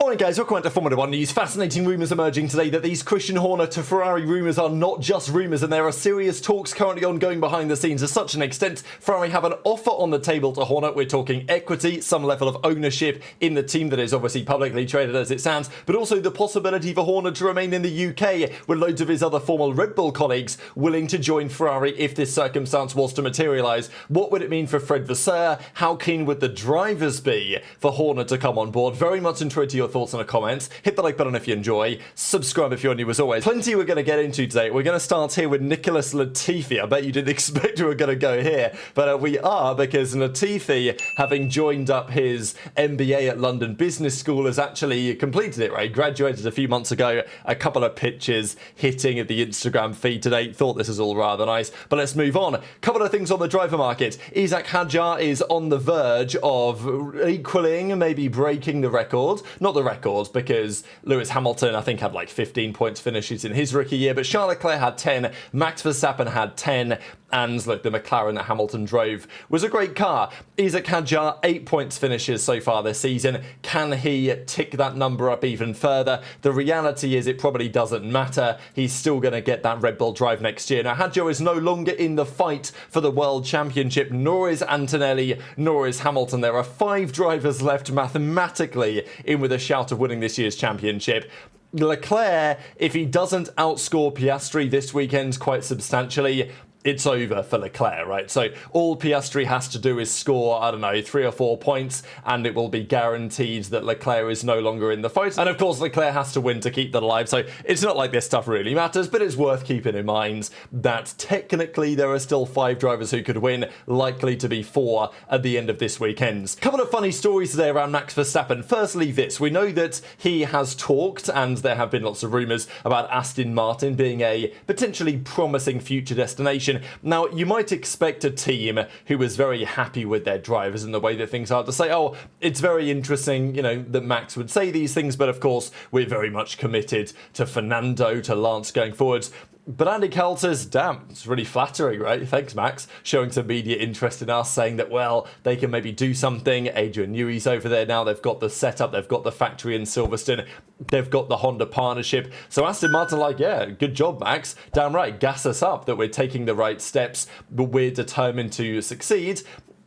Morning guys, welcome to Formula 1 News. Fascinating rumours emerging today that these Christian Horner to Ferrari rumours are not just rumours, and there are serious talks currently ongoing behind the scenes. To such an extent, Ferrari have an offer on the table to Horner. We're talking equity, some level of ownership in the team that is obviously publicly traded as it stands, but also the possibility for Horner to remain in the UK with loads of his other former Red Bull colleagues willing to join Ferrari if this circumstance was to materialise. What would it mean for Fred Vasseur? How keen would the drivers be for Horner to come on board? Very much intrigued to your thoughts in the comments. Hit the like button if you enjoy. Subscribe if you're new as always. Plenty we're going to get into today. We're going to start here with Nicholas Latifi. I bet you didn't expect we were going to go here, but we are, because Latifi, having joined up his MBA at London Business School, has actually completed it, right? Graduated a few months ago. A couple of pictures hitting at the Instagram feed today. Thought this was all rather nice, but let's move on. Couple of things on the driver market. Isack Hadjar is on the verge of equaling, maybe breaking the record. Not the record, because Lewis Hamilton, I think, had like 15 points finishes in his rookie year, but Charles Leclerc had 10, Max Verstappen had 10, and look, the McLaren that Hamilton drove was a great car. Isack Hadjar, 8 points finishes so far this season. Can he tick that number up even further? The reality is it probably doesn't matter. He's still going to get that Red Bull drive next year. Now, Hadjar is no longer in the fight for the World Championship, nor is Antonelli, nor is Hamilton. There are 5 drivers left mathematically in with a shout of winning this year's championship. Leclerc, if he doesn't outscore Piastri this weekend quite substantially, it's over for Leclerc, right? So all Piastri has to do is score, I don't know, 3 or 4 points, and it will be guaranteed that Leclerc is no longer in the fight. And of course, Leclerc has to win to keep that alive. So it's not like this stuff really matters, but it's worth keeping in mind that technically there are still 5 drivers who could win, likely to be 4 at the end of this weekend. Couple of funny stories today around Max Verstappen. Firstly, this. We know that he has talked, and there have been lots of rumours about Aston Martin being a potentially promising future destination. Now, you might expect a team who was very happy with their drivers and the way that things are to say, oh, it's very interesting, you know, that Max would say these things, but of course, we're very much committed to Fernando, to Lance going forwards. But Andy Cowell says, damn, it's really flattering, right? Thanks, Max. Showing some media interest in us, saying that, well, they can maybe do something. Adrian Newey's over there now. They've got the setup. They've got the factory in Silverstone. They've got the Honda partnership. So Aston Martin like, yeah, good job, Max. Damn right, gas us up that we're taking the right steps, but we're determined to succeed.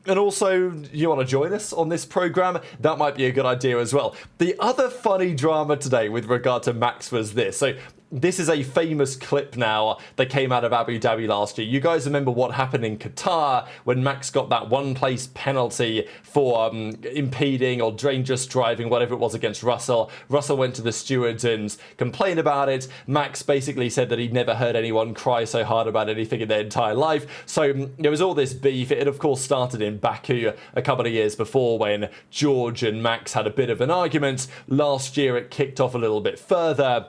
And also, you want to join us on this program? That might be a good idea as well. The other funny drama today with regard to Max was this. So this is a famous clip now that came out of Abu Dhabi last year. You guys remember what happened in Qatar when Max got that one-place penalty for impeding or dangerous driving, whatever it was, against Russell. Russell went to the stewards and complained about it. Max basically said that he'd never heard anyone cry so hard about anything in their entire life. So there was all this beef. It had, of course, started in Baku a couple of years before when George and Max had a bit of an argument. Last year, it kicked off a little bit further.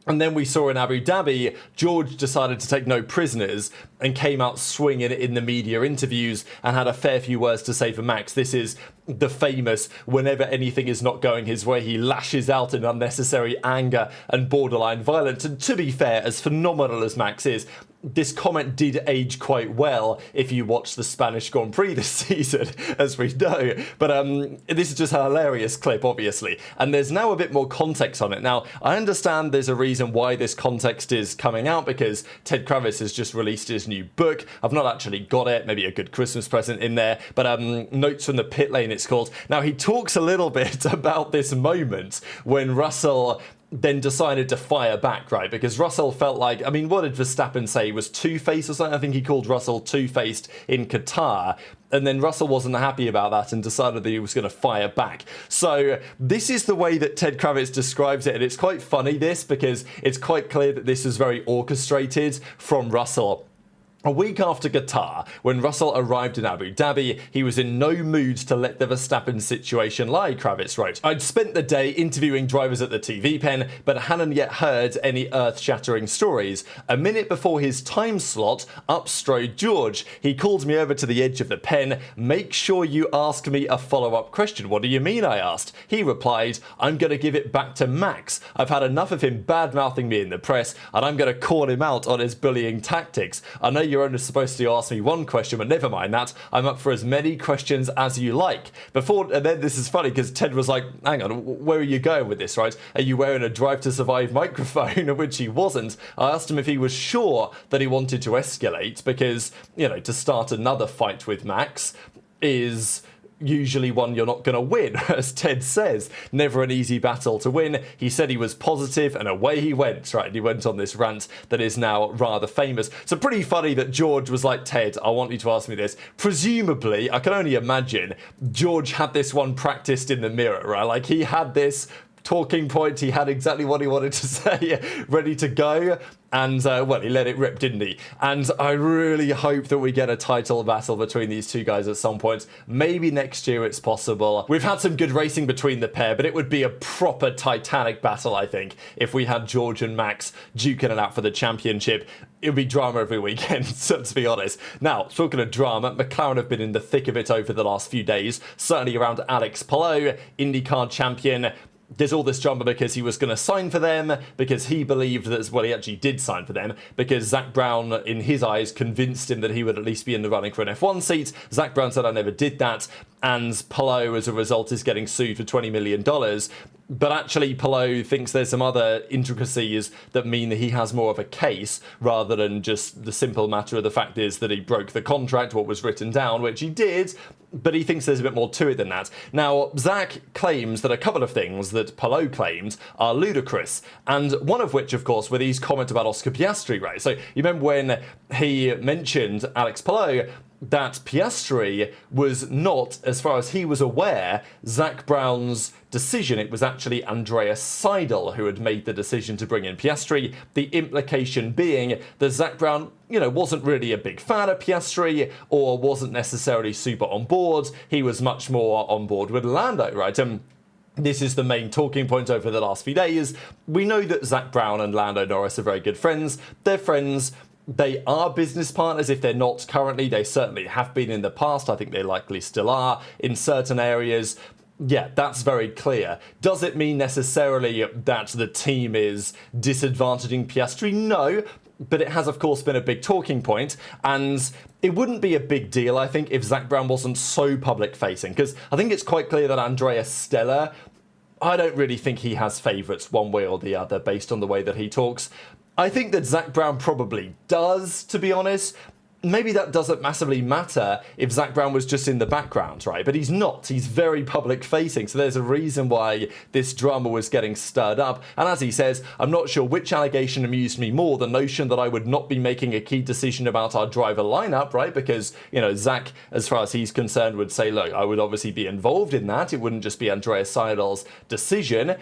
And then we saw in Abu Dhabi, George decided to take no prisoners and came out swinging in the media interviews and had a fair few words to say for Max. This is the famous, whenever anything is not going his way, he lashes out in unnecessary anger and borderline violence. And to be fair, as phenomenal as Max is, this comment did age quite well if you watch the Spanish Grand Prix this season, as we know. But this is just a hilarious clip, obviously. And there's now a bit more context on it. Now, I understand there's a reason why this context is coming out, because Ted Kravitz has just released his new book. I've not actually got it, maybe a good Christmas present in there, but Notes from the Pit Lane, it's called. Now, he talks a little bit about this moment when Russell then decided to fire back, right? Because Russell felt like, I mean, what did Verstappen say? He was two-faced or something? I think he called Russell two-faced in Qatar. And then Russell wasn't happy about that and decided that he was going to fire back. So this is the way that Ted Kravitz describes it. And it's quite funny, this, because it's quite clear that this is very orchestrated from Russell. A week after Qatar, when Russell arrived in Abu Dhabi, he was in no mood to let the Verstappen situation lie, Kravitz wrote. I'd spent the day interviewing drivers at the TV pen, but hadn't yet heard any earth-shattering stories. A minute before his time slot, up strode George. He called me over to the edge of the pen. Make sure you ask me a follow-up question. What do you mean, I asked. He replied, I'm going to give it back to Max. I've had enough of him bad-mouthing me in the press, and I'm going to call him out on his bullying tactics. I know you're only supposed to ask me one question, but never mind that. I'm up for as many questions as you like. And then this is funny because Ted was like, hang on, where are you going with this, right? Are you wearing a Drive to Survive microphone? Which he wasn't. I asked him if he was sure that he wanted to escalate because, to start another fight with Max is usually one you're not going to win. As Ted says, never an easy battle to win. He said he was positive and away he went, right? And he went on this rant that is now rather famous. So pretty funny that George was like, Ted, I want you to ask me this. Presumably, I can only imagine, George had this one practiced in the mirror, right? Like he had this talking point, he had exactly what he wanted to say ready to go, and well, he let it rip, didn't he? And I really hope that we get a title battle between these two guys at some point. Maybe next year it's possible. We've had some good racing between the pair, but it would be a proper titanic battle, I think, if we had George and Max duking it out for the championship. It would be drama every weekend, to be honest. Now, talking of drama, McLaren have been in the thick of it over the last few days, certainly around Alex Palou, IndyCar champion. There's all this drama because he was going to sign for them, because he believed that, well, he actually did sign for them, because Zak Brown, in his eyes, convinced him that he would at least be in the running for an F1 seat. Zak Brown said, I never did that, and Palou, as a result, is getting sued for $20 million. But actually, Palou thinks there's some other intricacies that mean that he has more of a case, rather than just the simple matter of the fact is that he broke the contract, what was written down, which he did, but he thinks there's a bit more to it than that. Now, Zak claims that a couple of things that Palou claimed are ludicrous, and one of which, of course, were these comments about Oscar Piastri, right? So, you remember when he mentioned Alex Palou, that Piastri was not, as far as he was aware, Zak Brown's decision. It was actually Andreas Seidel who had made the decision to bring in Piastri. The implication being that Zak Brown, wasn't really a big fan of Piastri or wasn't necessarily super on board. He was much more on board with Lando, right? This is the main talking point over the last few days. We know that Zak Brown and Lando Norris are very good friends. They're friends. They are business partners. If they're not currently, they certainly have been in the past. I think they likely still are in certain areas. Yeah, that's very clear. Does it mean necessarily that the team is disadvantaging Piastri? No, but it has, of course, been a big talking point, and it wouldn't be a big deal, I think, if Zak Brown wasn't so public-facing, because I think it's quite clear that Andreas Stella, I don't really think he has favourites one way or the other based on the way that he talks. I think that Zak Brown probably does, to be honest. Maybe that doesn't massively matter if Zak Brown was just in the background, right? But he's not. He's very public-facing, so there's a reason why this drama was getting stirred up. And as he says, I'm not sure which allegation amused me more, the notion that I would not be making a key decision about our driver lineup, right? Because, Zak, as far as he's concerned, would say, look, I would obviously be involved in that. It wouldn't just be Andreas Seidel's decision.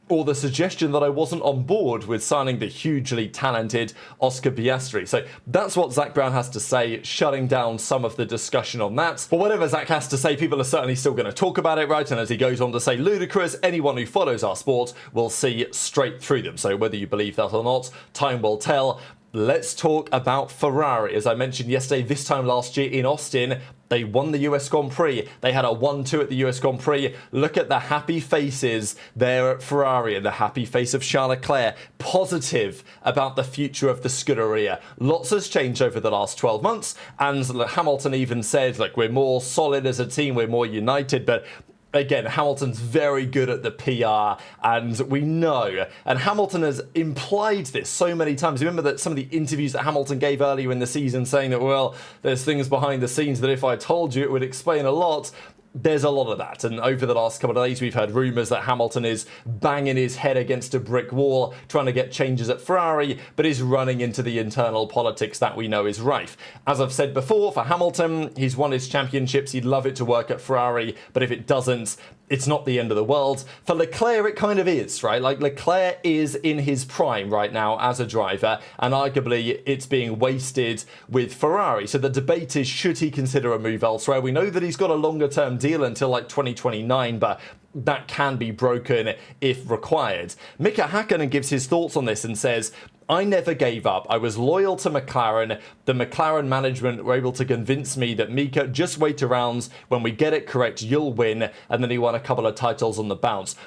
Or the suggestion that I wasn't on board with signing the hugely talented Oscar Piastri. So that's what Zak Brown has to say, shutting down some of the discussion on that. But whatever Zak has to say, people are certainly still going to talk about it, right? And as he goes on to say, ludicrous, anyone who follows our sport will see straight through them. So whether you believe that or not, time will tell. Let's talk about Ferrari. As I mentioned yesterday, this time last year in Austin, they won the US Grand Prix. They had a 1-2 at the US Grand Prix. Look at the happy faces there at Ferrari and the happy face of Charles Leclerc. Positive about the future of the Scuderia. Lots has changed over the last 12 months. And Hamilton even said, we're more solid as a team, we're more united. But again, Hamilton's very good at the PR, and we know. And Hamilton has implied this so many times. Remember that some of the interviews that Hamilton gave earlier in the season saying that, well, there's things behind the scenes that if I told you, it would explain a lot. There's a lot of that, and over the last couple of days we've heard rumours that Hamilton is banging his head against a brick wall trying to get changes at Ferrari, but is running into the internal politics that we know is rife. As I've said before, for Hamilton, he's won his championships, he'd love it to work at Ferrari, but if it doesn't, it's not the end of the world. For Leclerc, it kind of is, right? Leclerc is in his prime right now as a driver, and arguably it's being wasted with Ferrari. So the debate is, should he consider a move elsewhere? We know that he's got a longer-term deal until 2029, but that can be broken if required. Mika Hakkinen gives his thoughts on this and says, I never gave up. I was loyal to McLaren. The McLaren management were able to convince me that Mika, just wait around. When we get it correct, you'll win. And then he won a couple of titles on the bounce.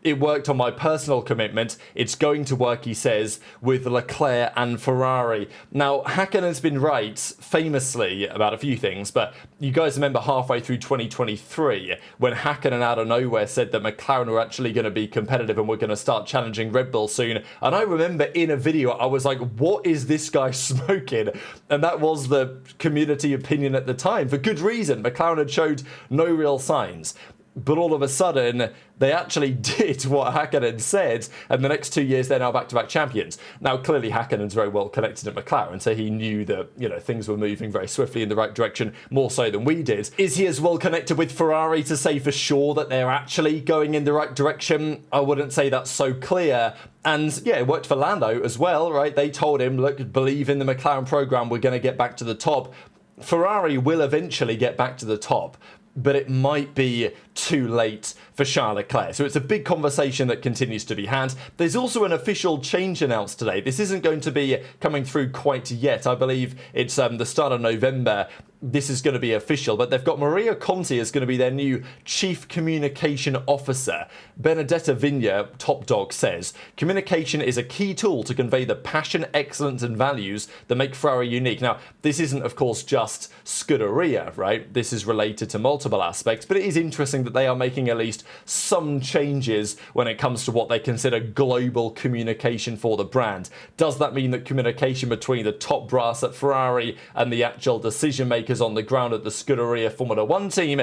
it worked on my personal commitment. It's going to work, he says, with Leclerc and Ferrari. Now, Häkkönen's been right, famously, about a few things, but you guys remember halfway through 2023 when Häkkönen out of nowhere said that McLaren were actually going to be competitive and were going to start challenging Red Bull soon. And I remember in a video, I was like, what is this guy smoking? And that was the community opinion at the time, for good reason. McLaren had showed no real signs. But all of a sudden, they actually did what Häkkönen said, and the next 2 years they're now back-to-back champions. Now, clearly Häkkönen's very well connected at McLaren, so he knew that, things were moving very swiftly in the right direction, more so than we did. Is he as well connected with Ferrari to say for sure that they're actually going in the right direction? I wouldn't say that's so clear. And yeah, it worked for Lando as well, right? They told him, look, believe in the McLaren program, we're going to get back to the top. Ferrari will eventually get back to the top, but it might be too late for Charles Leclerc. So it's a big conversation that continues to be had. There's also an official change announced today. This isn't going to be coming through quite yet. I believe it's the start of November. This is going to be official, but they've got Maria Conti as going to be their new Chief Communication Officer. Benedetta Vigna, top dog, says, communication is a key tool to convey the passion, excellence and values that make Ferrari unique. Now, this isn't, of course, just Scuderia, right? This is related to multiple aspects, but it is interesting that they are making at least some changes when it comes to what they consider global communication for the brand. Does that mean that communication between the top brass at Ferrari and the actual decision makers on the ground at the Scuderia Formula 1 team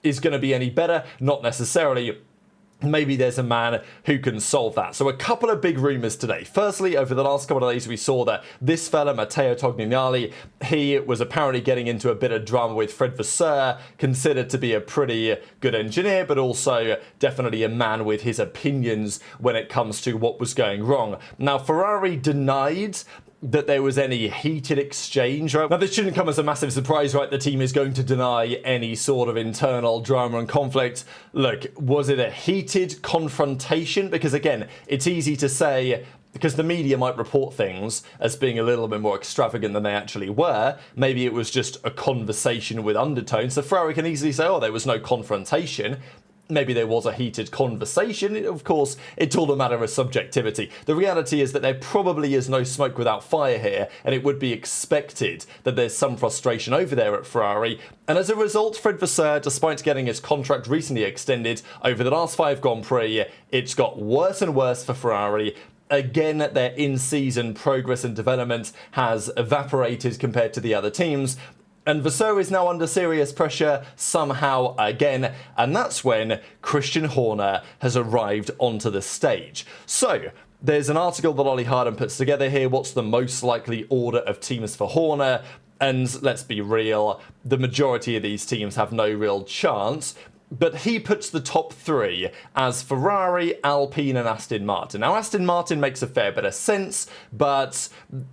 is going to be any better? Not necessarily. Maybe there's a man who can solve that. So a couple of big rumours today. Firstly, over the last couple of days, we saw that this fella, Matteo Tognanelli, he was apparently getting into a bit of drama with Fred Vasseur, considered to be a pretty good engineer, but also definitely a man with his opinions when it comes to what was going wrong. Now, Ferrari denied that there was any heated exchange, right? Now, this shouldn't come as a massive surprise, right? The team is going to deny any sort of internal drama and conflict. Look, was it a heated confrontation? Because again, it's easy to say, because the media might report things as being a little bit more extravagant than they actually were. Maybe it was just a conversation with undertones. So Ferrari can easily say, oh, there was no confrontation. Maybe there was a heated conversation. Of course, it's all a matter of subjectivity. The reality is that there probably is no smoke without fire here, and it would be expected that there's some frustration over there at Ferrari. And as a result, Fred Vasseur, despite getting his contract recently extended over the last 5 Grand Prix, it's got worse and worse for Ferrari. Again, their in-season progress and development has evaporated compared to the other teams. And Vasseur is now under serious pressure somehow again, and that's when Christian Horner has arrived onto the stage. So, there's an article that Ollie Harden puts together here. What's the most likely order of teams for Horner? And let's be real, the majority of these teams have no real chance. But he puts the top 3 as Ferrari, Alpine and Aston Martin. Now, Aston Martin makes a fair bit of sense, but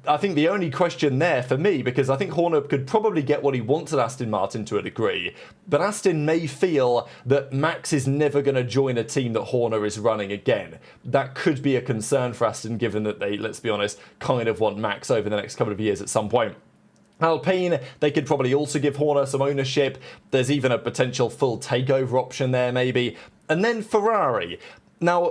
I think the only question there for me, because I think Horner could probably get what he wants at Aston Martin to a degree, but Aston may feel that Max is never going to join a team that Horner is running again. That could be a concern for Aston, given that they, let's be honest, kind of want Max over the next couple of years at some point. Alpine, they could probably also give Horner some ownership. There's even a potential full takeover option there, maybe. And then Ferrari. Now,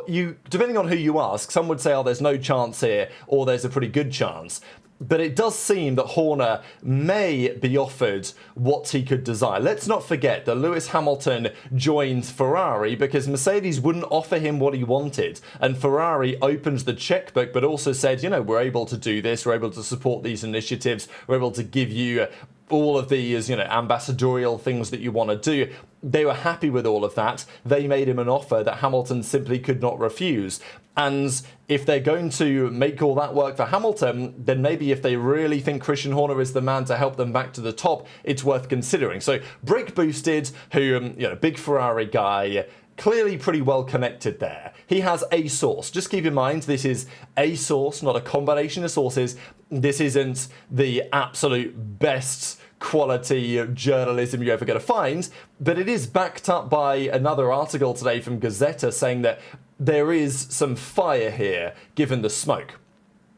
depending on who you ask, some would say, oh, there's no chance here, or there's a pretty good chance. But it does seem that Horner may be offered what he could desire. Let's not forget that Lewis Hamilton joined Ferrari because Mercedes wouldn't offer him what he wanted. And Ferrari opened the checkbook, but also said, we're able to do this, we're able to support these initiatives, we're able to give you all of these, ambassadorial things that you want to do. They were happy with all of that. They made him an offer that Hamilton simply could not refuse. And if they're going to make all that work for Hamilton, then maybe if they really think Christian Horner is the man to help them back to the top, it's worth considering. So Brick Boosted, who, big Ferrari guy, clearly pretty well connected there. He has a source. Just keep in mind, this is a source, not a combination of sources. This isn't the absolute best quality journalism you're ever going to find, but it is backed up by another article today from Gazzetta saying that there is some fire here, given the smoke.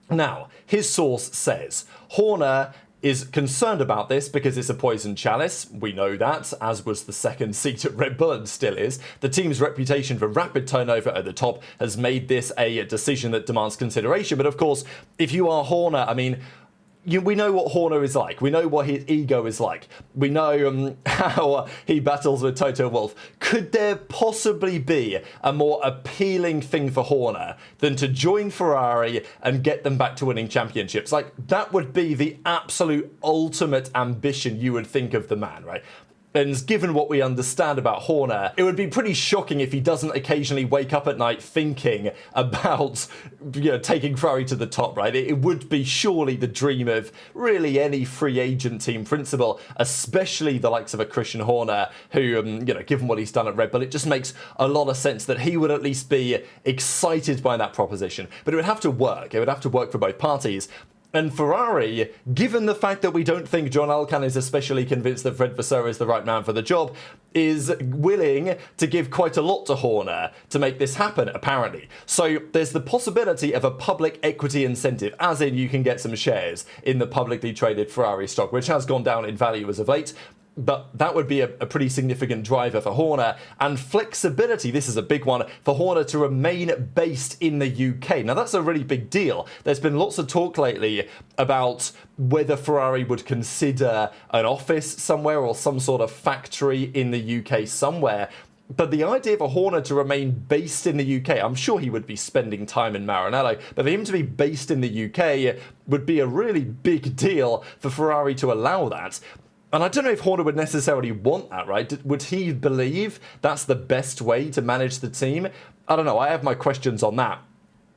Now, his source says, Horner is concerned about this because it's a poison chalice. We know that, as was the second seat at Red Bull and still is. The team's reputation for rapid turnover at the top has made this a decision that demands consideration. But of course, if you are Horner, I mean, we know what Horner is like. We know what his ego is like. We know how he battles with Toto Wolff. Could there possibly be a more appealing thing for Horner than to join Ferrari and get them back to winning championships? Like, that would be the absolute ultimate ambition you would think of the man, right? And given what we understand about Horner, it would be pretty shocking if he doesn't occasionally wake up at night thinking about, taking Ferrari to the top, right? It would be surely the dream of really any free agent team principal, especially the likes of a Christian Horner, who, given what he's done at Red Bull, it just makes a lot of sense that he would at least be excited by that proposition. But it would have to work. It would have to work for both parties. And Ferrari, given the fact that we don't think John Alcan is especially convinced that Fred Vasseur is the right man for the job, is willing to give quite a lot to Horner to make this happen, apparently. So there's the possibility of a public equity incentive, as in you can get some shares in the publicly traded Ferrari stock, which has gone down in value as of late. But that would be a pretty significant driver for Horner. And flexibility, this is a big one, for Horner to remain based in the UK. Now, that's a really big deal. There's been lots of talk lately about whether Ferrari would consider an office somewhere or some sort of factory in the UK somewhere. But the idea for Horner to remain based in the UK, I'm sure he would be spending time in Maranello, but for him to be based in the UK would be a really big deal for Ferrari to allow that. And I don't know if Horner would necessarily want that, right? Would he believe that's the best way to manage the team? I don't know. I have my questions on that.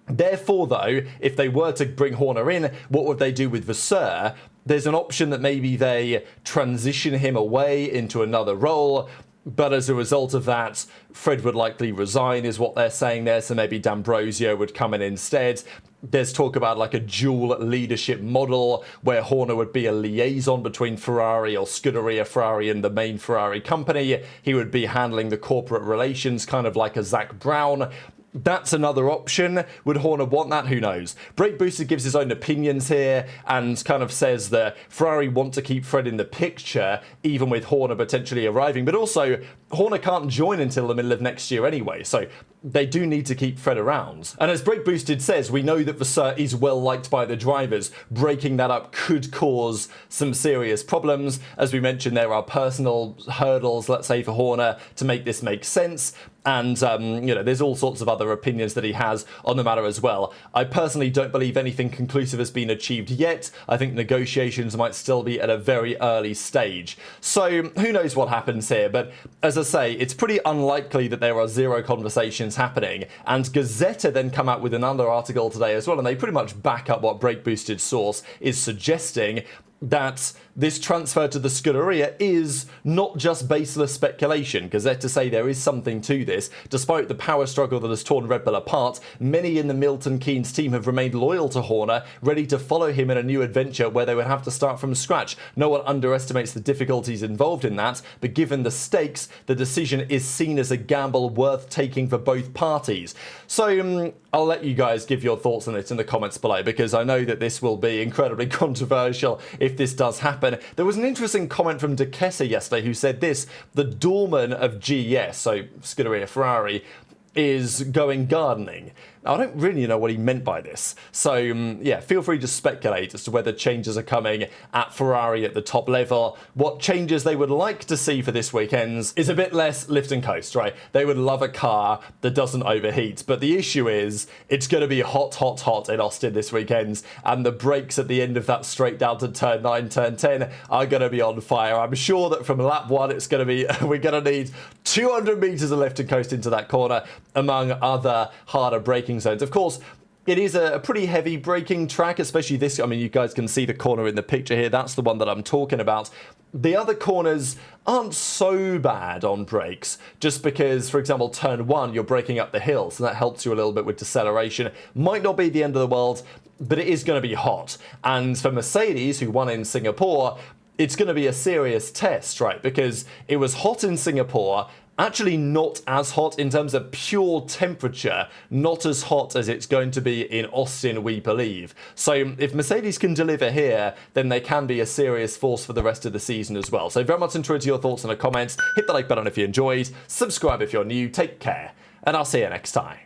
Therefore, though, if they were to bring Horner in, what would they do with Vasseur? There's an option that maybe they transition him away into another role. But as a result of that, Fred would likely resign, is what they're saying there. So maybe D'Ambrosio would come in instead. There's talk about like a dual leadership model where Horner would be a liaison between Ferrari or Scuderia Ferrari and the main Ferrari company. He would be handling the corporate relations, kind of like a Zach Brown. That's another option. Would Horner want that? Who knows? Brake Booster gives his own opinions here and kind of says that Ferrari want to keep Fred in the picture, even with Horner potentially arriving. But also, Horner can't join until the middle of next year anyway, so they do need to keep Fred around. And as Brake Boosted says, we know that Vasseur is well liked by the drivers. Breaking that up could cause some serious problems. As we mentioned, there are personal hurdles, let's say, for Horner to make this make sense. And, there's all sorts of other opinions that he has on the matter as well. I personally don't believe anything conclusive has been achieved yet. I think negotiations might still be at a very early stage. So who knows what happens here. But as I say, it's pretty unlikely that there are zero conversations happening. And Gazzetta then come out with another article today as well. And they pretty much back up what Brake Boosted source is suggesting, that this transfer to the Scuderia is not just baseless speculation, because they're to say there is something to this. Despite the power struggle that has torn Red Bull apart, many in the Milton Keynes team have remained loyal to Horner, ready to follow him in a new adventure where they would have to start from scratch. No one underestimates the difficulties involved in that, but given the stakes, the decision is seen as a gamble worth taking for both parties. So I'll let you guys give your thoughts on it in the comments below, because I know that this will be incredibly controversial if this does happen. There was an interesting comment from De Kesse yesterday who said this: the doorman of GS, so Scuderia Ferrari, is going gardening. Now, I don't really know what he meant by this. So, feel free to speculate as to whether changes are coming at Ferrari at the top level. What changes they would like to see for this weekend is a bit less lift and coast, right? They would love a car that doesn't overheat. But the issue is, it's going to be hot, hot, hot in Austin this weekend. And the brakes at the end of that straight down to turn 9, turn 10 are going to be on fire. I'm sure that from lap 1, it's going to be, we're going to need 200 meters of lift and coast into that corner, among other harder braking zones. Of course, it is a pretty heavy braking track, especially this. I mean, you guys can see the corner in the picture here. That's the one that I'm talking about. The other corners aren't so bad on brakes, just because, for example, turn 1, you're braking up the hill, so that helps you a little bit with deceleration. Might not be the end of the world, but it is going to be hot. And for Mercedes, who won in Singapore, it's going to be a serious test, right? Because it was hot in Singapore, actually not as hot in terms of pure temperature, not as hot as it's going to be in Austin, we believe. So if Mercedes can deliver here, then they can be a serious force for the rest of the season as well. So very much interested your thoughts in the comments. Hit the like button if you enjoyed, subscribe if you're new, take care, and I'll see you next time.